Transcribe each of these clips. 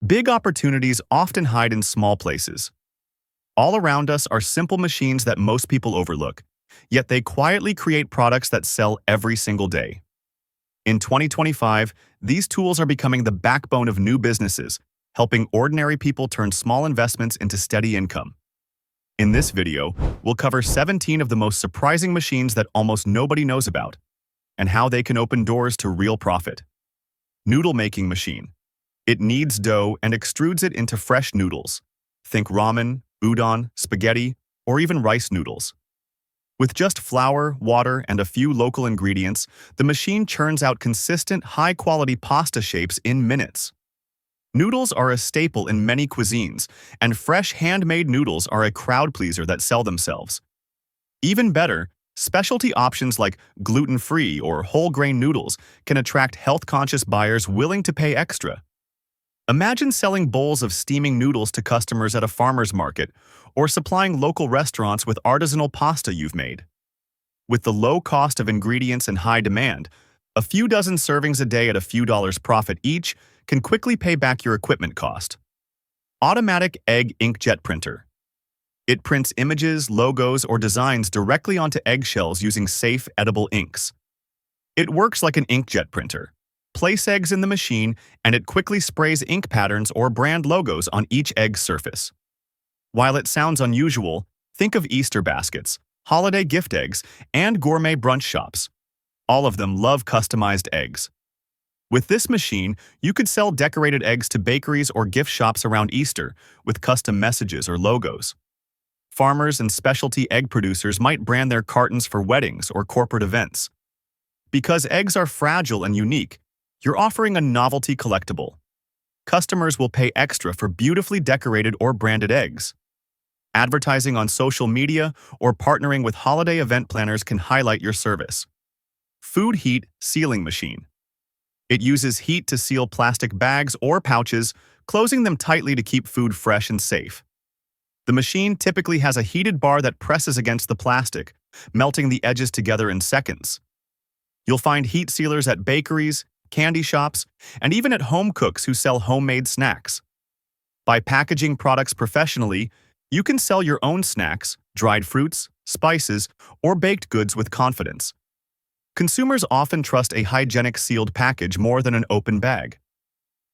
Big opportunities often hide in small places. All around us are simple machines that most people overlook, yet they quietly create products that sell every single day. In 2025, these tools are becoming the backbone of new businesses, helping ordinary people turn small investments into steady income. In this video, we'll cover 17 of the most surprising machines that almost nobody knows about, and how they can open doors to real profit. Noodle making machine. It kneads dough and extrudes it into fresh noodles. Think ramen, udon, spaghetti, or even rice noodles. With just flour, water, and a few local ingredients, the machine churns out consistent, high-quality pasta shapes in minutes. Noodles are a staple in many cuisines, and fresh handmade noodles are a crowd pleaser that sell themselves. Even better, specialty options like gluten-free or whole-grain noodles can attract health-conscious buyers willing to pay extra. Imagine selling bowls of steaming noodles to customers at a farmer's market, or supplying local restaurants with artisanal pasta you've made. With the low cost of ingredients and high demand, a few dozen servings a day at a few dollars profit each can quickly pay back your equipment cost. Automatic egg inkjet printer. It prints images, logos, or designs directly onto eggshells using safe, edible inks. It works like an inkjet printer. Place eggs in the machine, and it quickly sprays ink patterns or brand logos on each egg surface. While it sounds unusual, think of Easter baskets, holiday gift eggs, and gourmet brunch shops. All of them love customized eggs. With this machine, you could sell decorated eggs to bakeries or gift shops around Easter with custom messages or logos. Farmers and specialty egg producers might brand their cartons for weddings or corporate events. Because eggs are fragile and unique, you're offering a novelty collectible. Customers will pay extra for beautifully decorated or branded eggs. Advertising on social media or partnering with holiday event planners can highlight your service. Food heat sealing machine. It uses heat to seal plastic bags or pouches, closing them tightly to keep food fresh and safe. The machine typically has a heated bar that presses against the plastic, melting the edges together in seconds. You'll find heat sealers at bakeries, candy shops, and even at home cooks who sell homemade snacks. By packaging products professionally, you can sell your own snacks, dried fruits, spices, or baked goods with confidence. Consumers often trust a hygienic sealed package more than an open bag.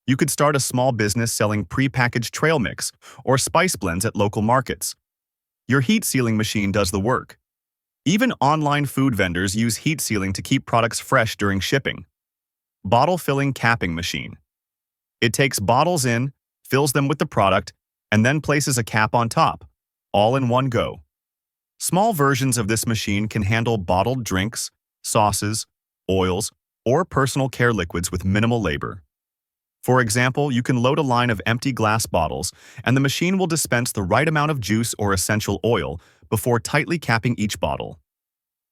You could start a small business selling pre-packaged trail mix or spice blends at local markets. Your heat sealing machine does the work. Even online food vendors use heat sealing to keep products fresh during shipping. Bottle filling capping machine. It takes bottles in, fills them with the product, and then places a cap on top, all in one go. Small versions of this machine can handle bottled drinks, sauces, oils, or personal care liquids with minimal labor. For example, you can load a line of empty glass bottles, and the machine will dispense the right amount of juice or essential oil before tightly capping each bottle.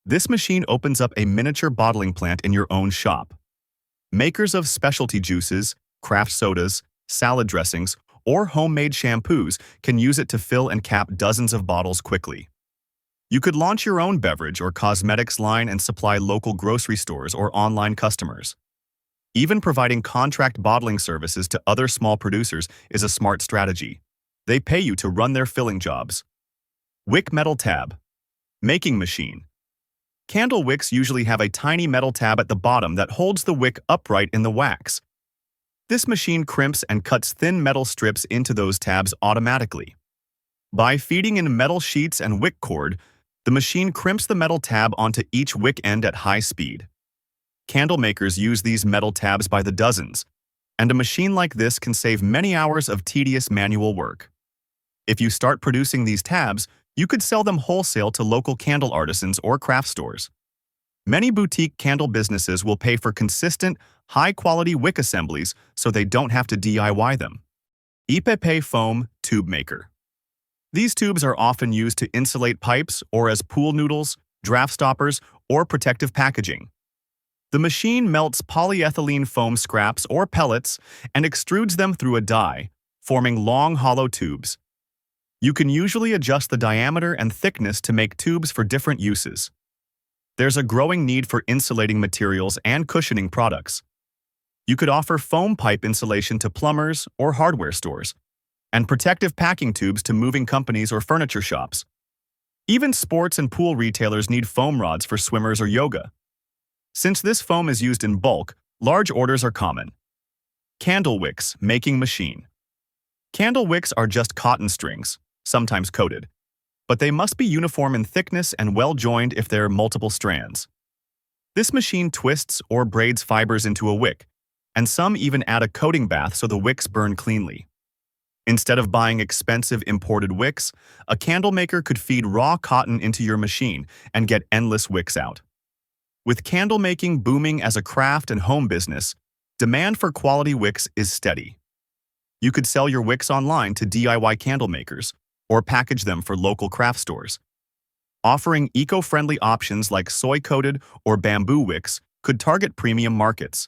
This machine opens up a miniature bottling plant in your own shop. Makers of specialty juices, craft sodas, salad dressings, or homemade shampoos can use it to fill and cap dozens of bottles quickly. You could launch your own beverage or cosmetics line and supply local grocery stores or online customers. Even providing contract bottling services to other small producers is a smart strategy. They pay you to run their filling jobs. Wick metal tab. Making machine. Candle wicks usually have a tiny metal tab at the bottom that holds the wick upright in the wax. This machine crimps and cuts thin metal strips into those tabs automatically. By feeding in metal sheets and wick cord, the machine crimps the metal tab onto each wick end at high speed. Candle makers use these metal tabs by the dozens, and a machine like this can save many hours of tedious manual work. If you start producing these tabs, you could sell them wholesale to local candle artisans or craft stores. Many boutique candle businesses will pay for consistent, high-quality wick assemblies so they don't have to DIY them. EPP foam tube maker. These tubes are often used to insulate pipes or as pool noodles, draft stoppers, or protective packaging. The machine melts polyethylene foam scraps or pellets and extrudes them through a die, forming long hollow tubes. You can usually adjust the diameter and thickness to make tubes for different uses. There's a growing need for insulating materials and cushioning products. You could offer foam pipe insulation to plumbers or hardware stores, and protective packing tubes to moving companies or furniture shops. Even sports and pool retailers need foam rods for swimmers or yoga. Since this foam is used in bulk, large orders are common. Candle wicks making machine. Candle wicks are just cotton strings, sometimes coated, but they must be uniform in thickness and well-joined if there are multiple strands. This machine twists or braids fibers into a wick, and some even add a coating bath so the wicks burn cleanly. Instead of buying expensive imported wicks, a candle maker could feed raw cotton into your machine and get endless wicks out. With candle making booming as a craft and home business, demand for quality wicks is steady. You could sell your wicks online to DIY candle makers or package them for local craft stores. Offering eco-friendly options like soy-coated or bamboo wicks could target premium markets.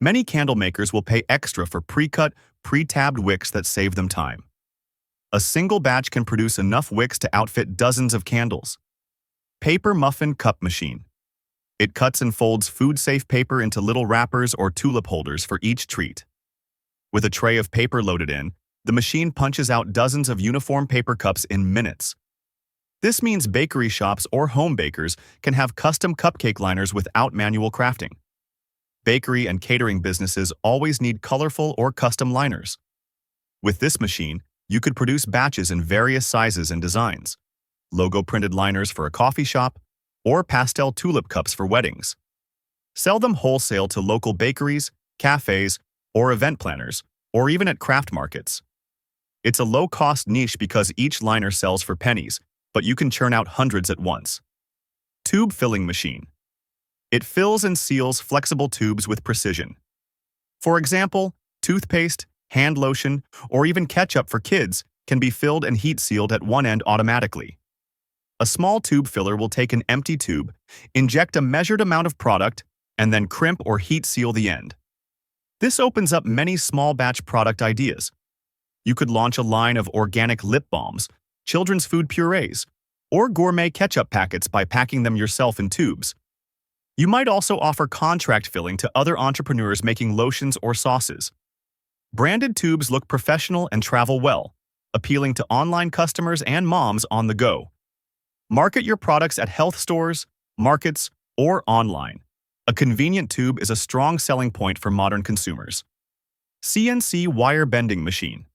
Many candle makers will pay extra for pre-cut, pre-tabbed wicks that save them time. A single batch can produce enough wicks to outfit dozens of candles. Paper muffin cup machine. It cuts and folds food-safe paper into little wrappers or tulip holders for each treat. With a tray of paper loaded in, the machine punches out dozens of uniform paper cups in minutes. This means bakery shops or home bakers can have custom cupcake liners without manual crafting. Bakery and catering businesses always need colorful or custom liners. With this machine, you could produce batches in various sizes and designs, logo-printed liners for a coffee shop, or pastel tulip cups for weddings. Sell them wholesale to local bakeries, cafes, or event planners, or even at craft markets. It's a low-cost niche because each liner sells for pennies, but you can churn out hundreds at once. Tube filling machine. It fills and seals flexible tubes with precision. For example, toothpaste, hand lotion, or even ketchup for kids can be filled and heat sealed at one end automatically. A small tube filler will take an empty tube, inject a measured amount of product, and then crimp or heat seal the end. This opens up many small batch product ideas. You could launch a line of organic lip balms, children's food purees, or gourmet ketchup packets by packing them yourself in tubes. You might also offer contract filling to other entrepreneurs making lotions or sauces. Branded tubes look professional and travel well, appealing to online customers and moms on the go. Market your products at health stores, markets, or online. A convenient tube is a strong selling point for modern consumers. CNC wire bending machine.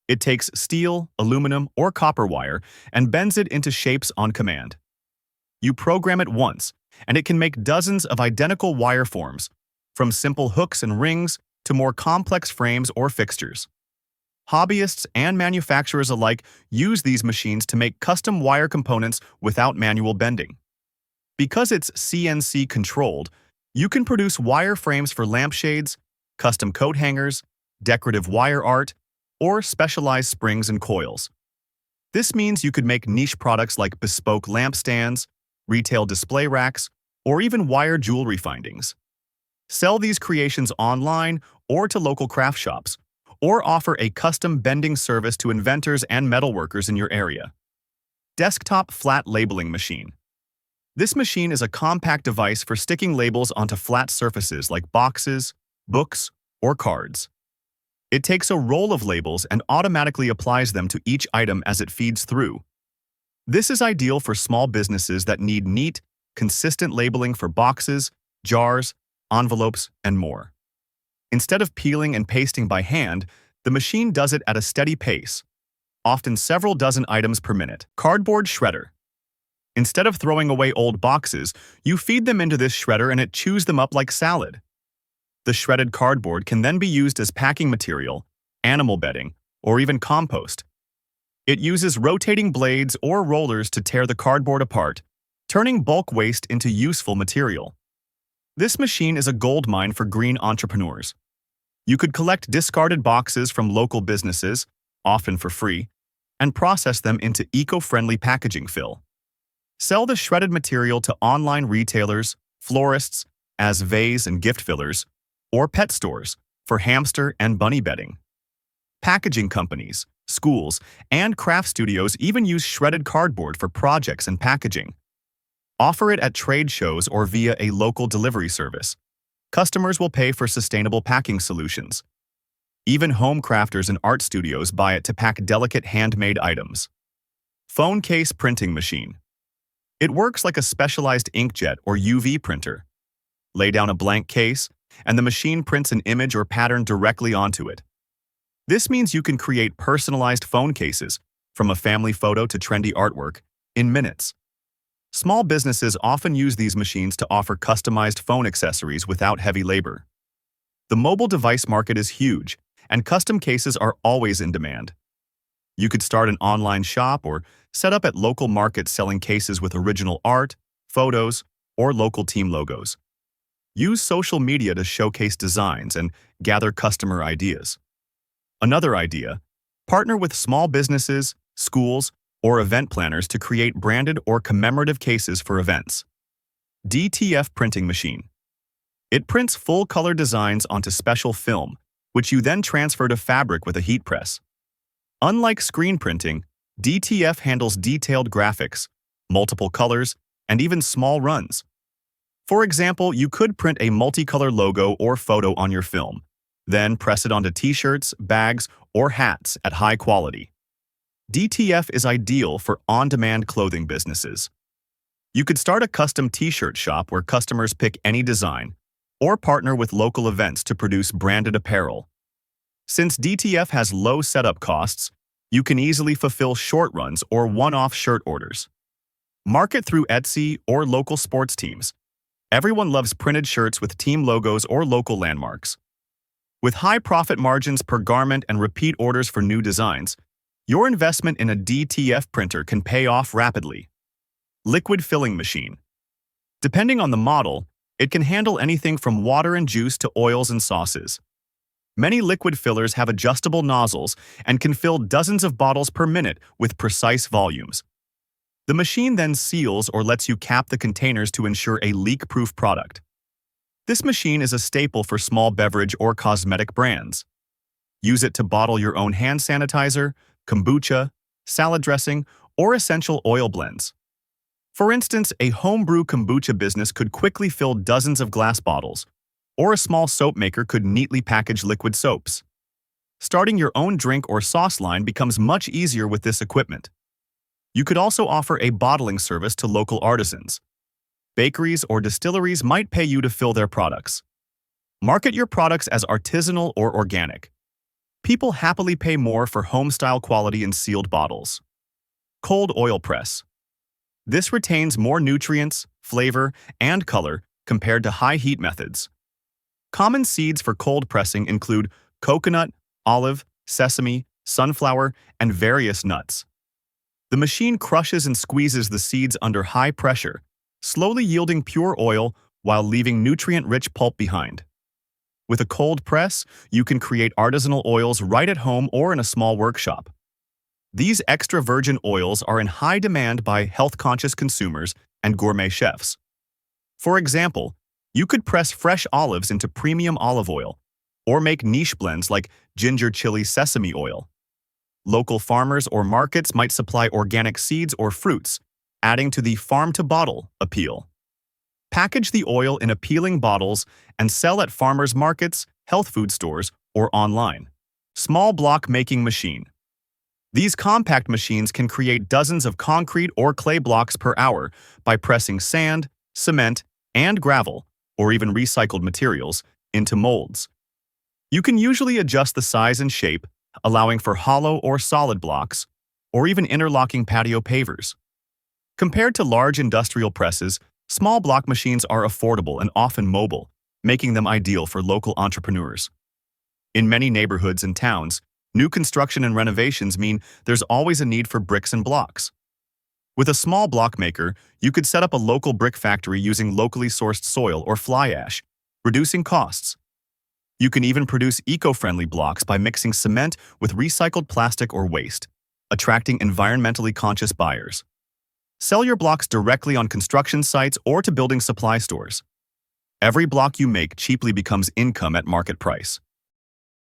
It takes steel, aluminum, or copper wire and bends it into shapes on command. You program it once, and it can make dozens of identical wire forms, from simple hooks and rings to more complex frames or fixtures. Hobbyists and manufacturers alike use these machines to make custom wire components without manual bending. Because it's CNC controlled, you can produce wire frames for lampshades, custom coat hangers, decorative wire art, or specialized springs and coils. This means you could make niche products like bespoke lampstands, retail display racks, or even wire jewelry findings. Sell these creations online or to local craft shops, or offer a custom bending service to inventors and metalworkers in your area. Desktop flat labeling machine. This machine is a compact device for sticking labels onto flat surfaces like boxes, books, or cards. It takes a roll of labels and automatically applies them to each item as it feeds through. This is ideal for small businesses that need neat, consistent labeling for boxes, jars, envelopes, and more. Instead of peeling and pasting by hand, the machine does it at a steady pace, often several dozen items per minute. Cardboard shredder. Instead of throwing away old boxes, you feed them into this shredder and it chews them up like salad. The shredded cardboard can then be used as packing material, animal bedding, or even compost. It uses rotating blades or rollers to tear the cardboard apart, turning bulk waste into useful material. This machine is a goldmine for green entrepreneurs. You could collect discarded boxes from local businesses, often for free, and process them into eco-friendly packaging fill. Sell the shredded material to online retailers, florists, as vase and gift fillers, or pet stores for hamster and bunny bedding. Packaging companies, schools, and craft studios even use shredded cardboard for projects and packaging. Offer it at trade shows or via a local delivery service. customers will pay for sustainable packing solutions. Even home crafters and art studios buy it to pack delicate handmade items. Phone case printing machine. It works like a specialized inkjet or UV printer. Lay down a blank case, and the machine prints an image or pattern directly onto it. This means you can create personalized phone cases, from a family photo to trendy artwork, in minutes. Small businesses often use these machines to offer customized phone accessories without heavy labor. The mobile device market is huge, and custom cases are always in demand. You could start an online shop or set up at local markets selling cases with original art, photos, or local team logos. Use social media to showcase designs and gather customer ideas. Another idea: partner with small businesses, schools, or event planners to create branded or commemorative cases for events. DTF printing machine. It prints full-color designs onto special film, which you then transfer to fabric with a heat press. Unlike screen printing, DTF handles detailed graphics, multiple colors, and even small runs. For example, you could print a multicolor logo or photo on your film, then press it onto t-shirts, bags, or hats at high quality. DTF is ideal for on-demand clothing businesses. You could start a custom t-shirt shop where customers pick any design, or partner with local events to produce branded apparel. Since DTF has low setup costs, you can easily fulfill short runs or one-off shirt orders. Market through Etsy or local sports teams. Everyone loves printed shirts with team logos or local landmarks. With high profit margins per garment and repeat orders for new designs, your investment in a DTF printer can pay off rapidly. Liquid filling machine. Depending on the model, it can handle anything from water and juice to oils and sauces. Many liquid fillers have adjustable nozzles and can fill dozens of bottles per minute with precise volumes. The machine then seals or lets you cap the containers to ensure a leak-proof product. This machine is a staple for small beverage or cosmetic brands. Use it to bottle your own hand sanitizer, kombucha, salad dressing, or essential oil blends. For instance, a homebrew kombucha business could quickly fill dozens of glass bottles, or a small soap maker could neatly package liquid soaps. Starting your own drink or sauce line becomes much easier with this equipment. You could also offer a bottling service to local artisans. Bakeries or distilleries might pay you to fill their products. Market your products as artisanal or organic. People happily pay more for home-style quality in sealed bottles. Cold oil press. This retains more nutrients, flavor, and color compared to high-heat methods. Common seeds for cold pressing include coconut, olive, sesame, sunflower, and various nuts. The machine crushes and squeezes the seeds under high pressure, slowly yielding pure oil while leaving nutrient-rich pulp behind. With a cold press, you can create artisanal oils right at home or in a small workshop. These extra virgin oils are in high demand by health-conscious consumers and gourmet chefs. For example, you could press fresh olives into premium olive oil, or make niche blends like ginger chili sesame oil. Local farmers or markets might supply organic seeds or fruits, adding to the farm-to-bottle appeal. Package the oil in appealing bottles and sell at farmers markets, health food stores, or online. Small block making machine. These compact machines can create dozens of concrete or clay blocks per hour by pressing sand, cement, and gravel, or even recycled materials, into molds. You can usually adjust the size and shape, allowing for hollow or solid blocks, or even interlocking patio pavers. Compared to large industrial presses, small block machines are affordable and often mobile, making them ideal for local entrepreneurs. In many neighborhoods and towns, new construction and renovations mean there's always a need for bricks and blocks. With a small block maker, you could set up a local brick factory using locally sourced soil or fly ash, reducing costs. You can even produce eco-friendly blocks by mixing cement with recycled plastic or waste, attracting environmentally conscious buyers. Sell your blocks directly on construction sites or to building supply stores. Every block you make cheaply becomes income at market price.